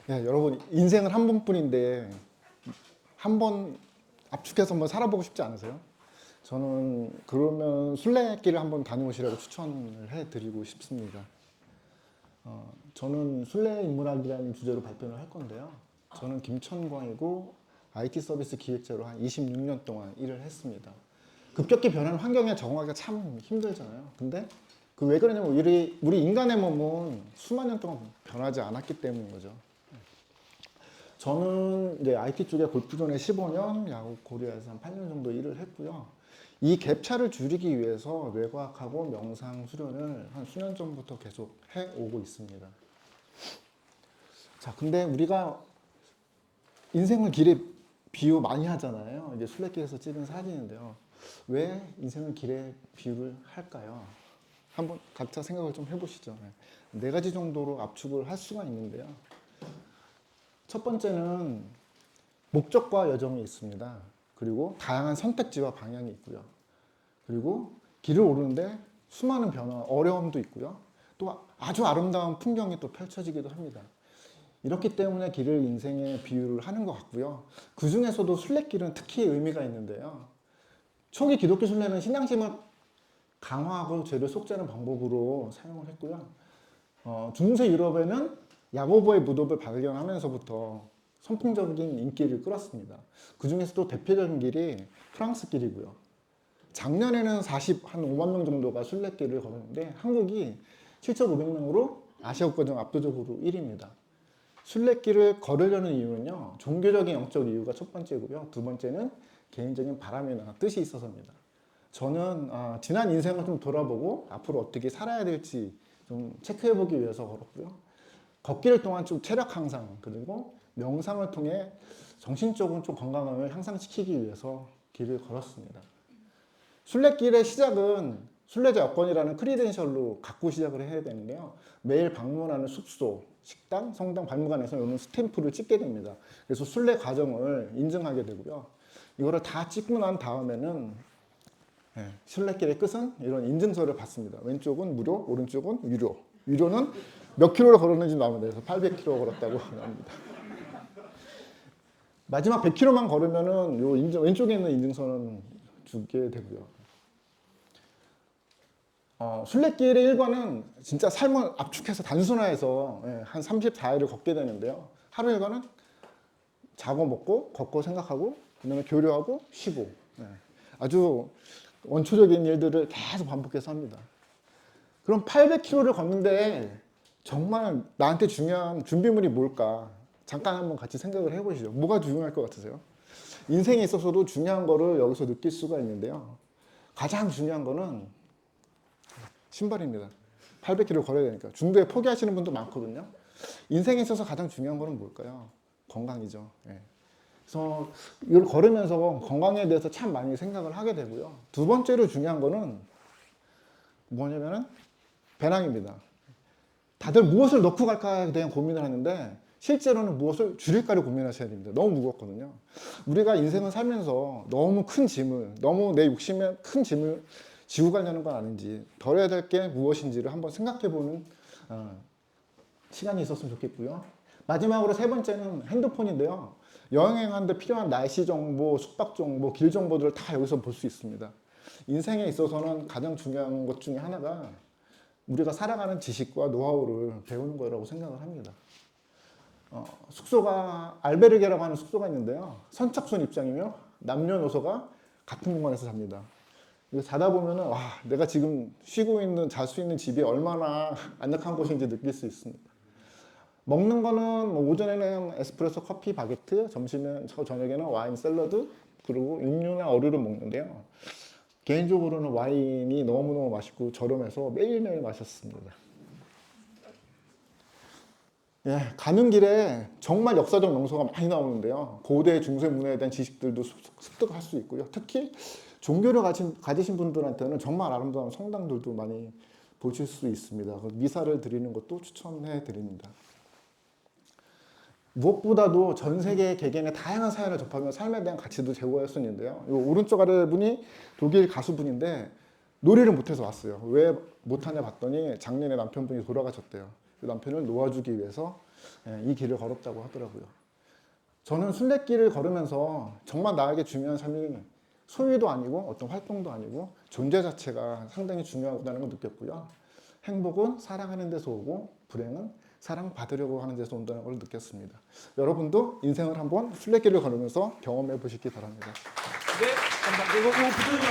여러분 인생은 한 번뿐인데 한 번 압축해서 한번 살아보고 싶지 않으세요? 저는 그러면 순례길을 한번 다녀오시라고 추천을 해드리고 싶습니다. 저는 순례인문학이라는 주제로 발표를 할 건데요. 저는 김천광이고 IT 서비스 기획자로 한 26년 동안 일을 했습니다. 급격히 변하는 환경에 적응하기가 참 힘들잖아요. 근데 그 왜 그러냐면 우리 인간의 몸은 수만 년 동안 변하지 않았기 때문인 거죠. 저는 이제 IT 쪽에 골프존에 15년, 야구 코리아에서 한 8년 정도 일을 했고요. 이 갭차를 줄이기 위해서 뇌과학하고 명상 수련을 한 수년 전부터 계속 해오고 있습니다. 자, 근데 우리가 인생을 길에 비유 많이 하잖아요. 이제 순례길에서 찍은 사진인데요. 왜 인생을 길에 비유를 할까요? 한번 각자 생각을 좀 해보시죠. 네 가지 정도로 압축을 할 수가 있는데요. 첫 번째는 목적과 여정이 있습니다. 그리고 다양한 선택지와 방향이 있고요. 그리고 길을 오르는데 수많은 변화, 어려움도 있고요. 또 아주 아름다운 풍경이 또 펼쳐지기도 합니다. 이렇기 때문에 길을 인생에 비유를 하는 것 같고요. 그 중에서도 순례길은 특히 의미가 있는데요. 초기 기독교 순례는 신앙심을 강화하고 죄를 속죄하는 방법으로 사용을 했고요. 중세 유럽에는 야고보의 무덤을 발견하면서부터 선풍적인 인기를 끌었습니다. 그 중에서도 대표적인 길이 프랑스 길이고요. 작년에는 한 5만 명 정도가 순례길을 걸었는데 한국이 7,500명으로 아시아국가중 압도적으로 1위입니다. 순례길을 걸으려는 이유는요. 종교적인 영적 이유가 첫 번째고요. 두 번째는 개인적인 바람이나 뜻이 있어서입니다. 저는 지난 인생을 좀 돌아보고 앞으로 어떻게 살아야 될지 좀 체크해보기 위해서 걸었고요. 걷기를 통한 좀 체력 향상 그리고 명상을 통해 정신적으로 좀 건강을 향상시키기 위해서 길을 걸었습니다. 순례길의 시작은 순례자 여권이라는 크리덴셜로 갖고 시작을 해야 되는데요. 매일 방문하는 숙소, 식당, 성당, 박물관에서 이런 스탬프를 찍게 됩니다. 그래서 순례 과정을 인증하게 되고요. 이거를 다 찍고 난 다음에는 순례길의 끝은 이런 인증서를 받습니다. 왼쪽은 무료, 오른쪽은 유료. 유료는 몇 킬로를 걸었는지 나오면 돼서 800km 걸었다고 나옵니다. 마지막 100km만 걸으면은 왼쪽에 있는 인증서는 주게 되고요. 순례길의 일과는 진짜 삶을 압축해서 단순화해서 한 34일을 걷게 되는데요. 하루 일과는 자고 먹고 걷고 생각하고 그다음에 교류하고 쉬고 아주 원초적인 일들을 계속 반복해서 합니다. 그럼 800km를 걷는데 정말 나한테 중요한 준비물이 뭘까? 잠깐 한번 같이 생각을 해보시죠. 뭐가 중요할 것 같으세요? 인생에 있어서도 중요한 거를 여기서 느낄 수가 있는데요. 가장 중요한 거는 신발입니다. 800km 걸어야 되니까. 중도에 포기하시는 분도 많거든요. 인생에 있어서 가장 중요한 거는 뭘까요? 건강이죠. 그래서 이걸 걸으면서 건강에 대해서 참 많이 생각을 하게 되고요. 두 번째로 중요한 거는 뭐냐면은 배낭입니다. 다들 무엇을 넣고 갈까에 대한 고민을 하는데 실제로는 무엇을 줄일까를 고민하셔야 됩니다. 너무 무겁거든요. 우리가 인생을 살면서 너무 큰 짐을, 너무 내 욕심에 큰 짐을 지고 가려는 건 아닌지, 덜어야 될 게 무엇인지를 한번 생각해보는 시간이 있었으면 좋겠고요. 마지막으로 세 번째는 핸드폰인데요. 여행하는데 필요한 날씨 정보, 숙박 정보, 길 정보들을 다 여기서 볼 수 있습니다. 인생에 있어서는 가장 중요한 것 중에 하나가 우리가 살아가는 지식과 노하우를 배우는 거라고 생각을 합니다. 숙소가 알베르게라고 하는 숙소가 있는데요. 선착순 입장이며 남녀노소가 같은 공간에서 잡니다. 이거 자다 보면은 와, 내가 지금 쉬고 있는 잘 수 있는 집이 얼마나 안락한 곳인지 느낄 수 있습니다. 먹는 거는 오전에는 에스프레소 커피 바게트, 저녁에는 와인 샐러드, 그리고 육류나 어류를 먹는데요. 개인적으로는 와인이 너무너무 맛있고 저렴해서 매일매일 마셨습니다. 가는 길에 정말 역사적 명소가 많이 나오는데요. 고대 중세 문화에 대한 지식들도 습득할 수 있고요. 특히 종교를 가지신 분들한테는 정말 아름다운 성당들도 많이 보실 수 있습니다. 미사를 드리는 것도 추천해 드립니다. 무엇보다도 전 세계 개개인의 다양한 사연을 접하며 삶에 대한 가치도 제고할 수 있는데요. 이 오른쪽 아래 분이 독일 가수분인데 노래를 못해서 왔어요. 왜 못하냐 봤더니 작년에 남편분이 돌아가셨대요. 그 남편을 놓아주기 위해서 예, 이 길을 걸었다고 하더라고요. 저는 순례길을 걸으면서 정말 나에게 중요한 삶이 소유도 아니고 어떤 활동도 아니고 존재 자체가 상당히 중요하다는 걸 느꼈고요. 행복은 사랑하는 데서 오고 불행은 사랑받으려고 하는 데서 온다는 걸 느꼈습니다. 여러분도 인생을 한번 순례길을 걸으면서 경험해 보시기 바랍니다. 네, 감사합니다.